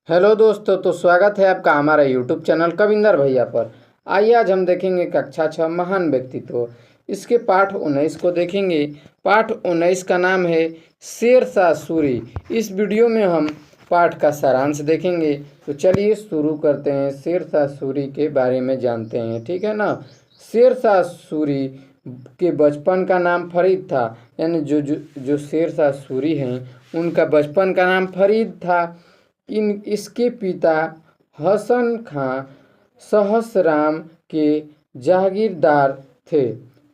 Hello दोस्तों, तो स्वागत है आपका हमारे यूट्यूब चैनल कविंदर भैया पर। आइए आज हम देखेंगे कक्षा 6 महान व्यक्तित्व। इसके पाठ 19 को देखेंगे। पाठ 19 का नाम है शेरशाह सूरी। इस वीडियो में हम पाठ का सारांश देखेंगे। तो चलिए शुरू करते हैं, शेरशाह सूरी के बारे में जानते हैं, ठीक है ना। शेरशाह सूरी के बचपन का नाम फरीद था, यानी जो शेरशाह सूरी हैं उनका बचपन का नाम फरीद था। इसके पिता हसन खां सहसराम के जागीरदार थे।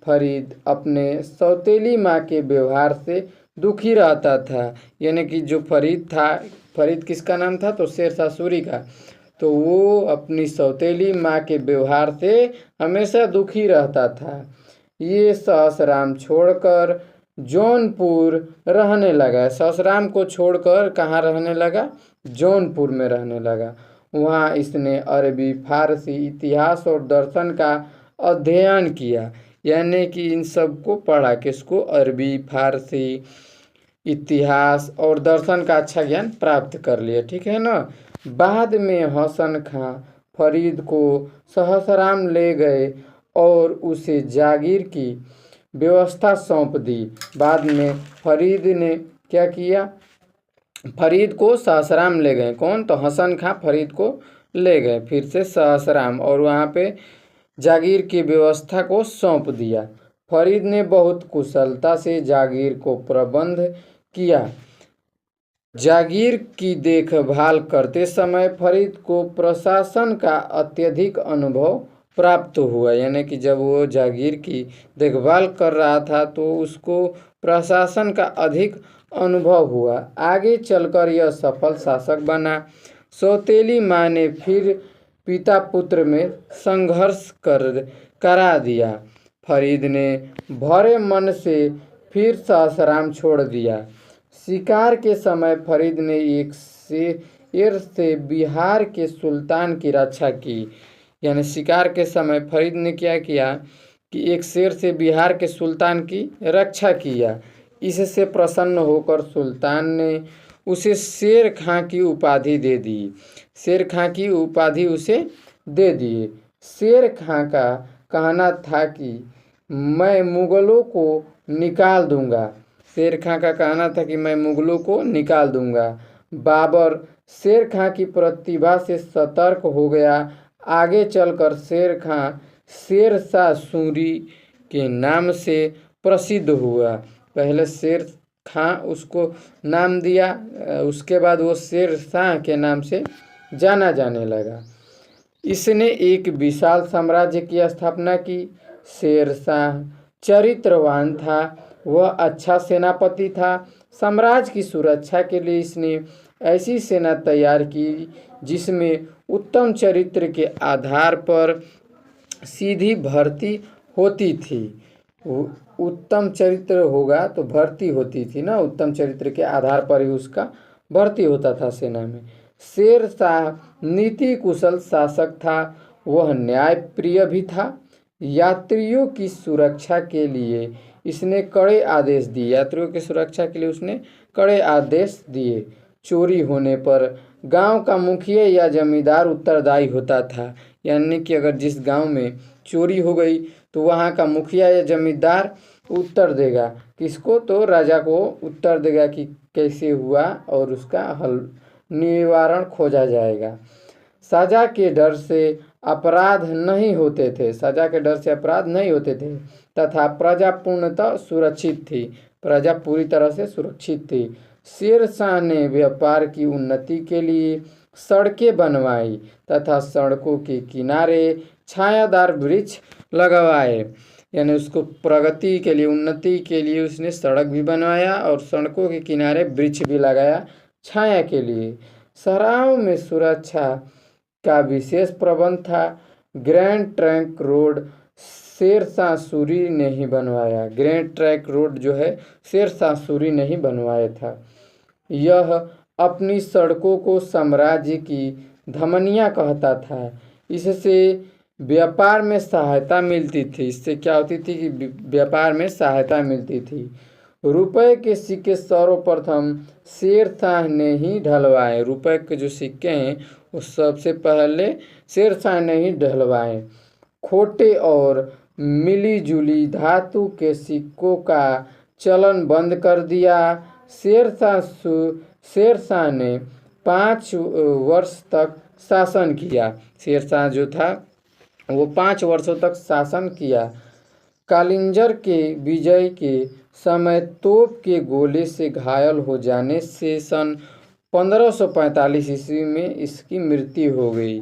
फरीद अपने सौतेली माँ के व्यवहार से दुखी रहता था, यानी कि जो फरीद था, फरीद किसका नाम था, तो शेरशाह सूरी का। तो वो अपनी सौतेली माँ के व्यवहार से हमेशा दुखी रहता था। ये सहसराम छोड़कर जौनपुर रहने लगा। सहसराम को छोड़कर कहाँ रहने लगा? जौनपुर में रहने लगा। वहाँ इसने अरबी, फारसी, इतिहास और दर्शन का अध्ययन किया, यानी कि इन सब को पढ़ा। किसको? अरबी, फारसी, इतिहास और दर्शन का अच्छा ज्ञान प्राप्त कर लिया, ठीक है ना। बाद में हसन खां फरीद को सहसराम ले गए और उसे जागीर की व्यवस्था सौंप दी। बाद में फरीद ने क्या किया? फरीद को सहसराम ले गए। कौन? तो हसन खां फरीद को ले गए फिर से सहसराम, और वहाँ पे जागीर की व्यवस्था को सौंप दिया। फरीद ने बहुत कुशलता से जागीर को प्रबंध किया। जागीर की देखभाल करते समय फरीद को प्रशासन का अत्यधिक अनुभव प्राप्त हुआ, यानी कि जब वो जागीर की देखभाल कर रहा था तो उसको प्रशासन का अधिक अनुभव हुआ। आगे चलकर यह सफल शासक बना। सौतेली माँ ने फिर पिता पुत्र में संघर्ष करा दिया। फरीद ने भरे मन से फिर सहसराम छोड़ दिया। शिकार के समय फरीद ने एक शेर से बिहार के सुल्तान की रक्षा की, यानी शिकार के समय फरीद ने क्या किया कि एक शेर से बिहार के सुल्तान की रक्षा किया। इससे प्रसन्न होकर सुल्तान ने उसे शेर खां की उपाधि दे दी। शेर खां की उपाधि उसे दे दिए। शेर खां का कहना था कि मैं मुगलों को निकाल दूंगा। शेर खां का कहना था कि मैं मुगलों को निकाल दूंगा। बाबर शेर खां की प्रतिभा से सतर्क हो गया। आगे चलकर शेर खां शेरशाह सूरी के नाम से प्रसिद्ध हुआ। पहले शेर खां उसको नाम दिया, उसके बाद वो शेरशाह के नाम से जाना जाने लगा। इसने एक विशाल साम्राज्य की स्थापना की। शेरशाह चरित्रवान था, वह अच्छा सेनापति था। साम्राज्य की सुरक्षा के लिए इसने ऐसी सेना तैयार की जिसमें उत्तम चरित्र के आधार पर सीधी भर्ती होती थी। उत्तम चरित्र होगा तो भर्ती होती थी ना, उत्तम चरित्र के आधार पर ही उसका भर्ती होता था सेना में। शेरशाह नीति कुशल शासक था, वह न्याय प्रिय भी था। यात्रियों की सुरक्षा के लिए इसने कड़े आदेश दिए। यात्रियों की सुरक्षा के लिए उसने कड़े आदेश दिए। चोरी होने पर गांव का मुखिया या जमींदार उत्तरदायी होता था, यानी कि अगर जिस गांव में चोरी हो गई तो वहां का मुखिया या जमींदार उत्तर देगा। किसको? तो राजा को उत्तर देगा कि कैसे हुआ और उसका हल निवारण खोजा जाएगा। सजा के डर से अपराध नहीं होते थे। सजा के डर से अपराध नहीं होते थे तथा प्रजा पूर्णतः सुरक्षित थी। प्रजा पूरी तरह से सुरक्षित थी। शेरशाह ने व्यापार की उन्नति के लिए सड़कें बनवाई तथा सड़कों के किनारे छायादार वृक्ष लगवाए, यानी उसको प्रगति के लिए, उन्नति के लिए उसने सड़क भी बनवाया और सड़कों के किनारे वृक्ष भी लगाया छाया के लिए। सरायों में सुरक्षा का विशेष प्रबंध था। Grand trunk road Sher Shah Suri ने ही बनवाया। ग्रैंड ट्रंक रोड जो है शेरशाह सूरी ने ही बनवाया था। यह अपनी सड़कों को साम्राज्य की धमनियाँ कहता था। इससे व्यापार में सहायता मिलती थी। इससे क्या होती थी कि व्यापार में सहायता मिलती थी। रुपए के सिक्के सर्वप्रथम शेरशाह ने ही ढलवाए। रुपए के जो सिक्के हैं वो सबसे पहले शेरशाह ने ही ढलवाए। खोटे और मिली-जुली धातु के सिक्कों का चलन बंद कर दिया। शेरशाह ने 5 वर्ष तक शासन किया। शेरशाह जो था वो 5 वर्षों तक शासन किया। कालिंजर के विजय के समय तोप के गोले से घायल हो जाने से सन 1545 ईस्वी में इसकी मृत्यु हो गई।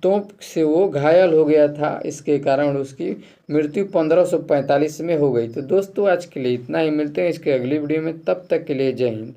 तोप से वो घायल हो गया था, इसके कारण उसकी मृत्यु 1545 में हो गई। तो दोस्तों आज के लिए इतना ही, मिलते हैं इसके अगली वीडियो में, तब तक के लिए जय हिंद।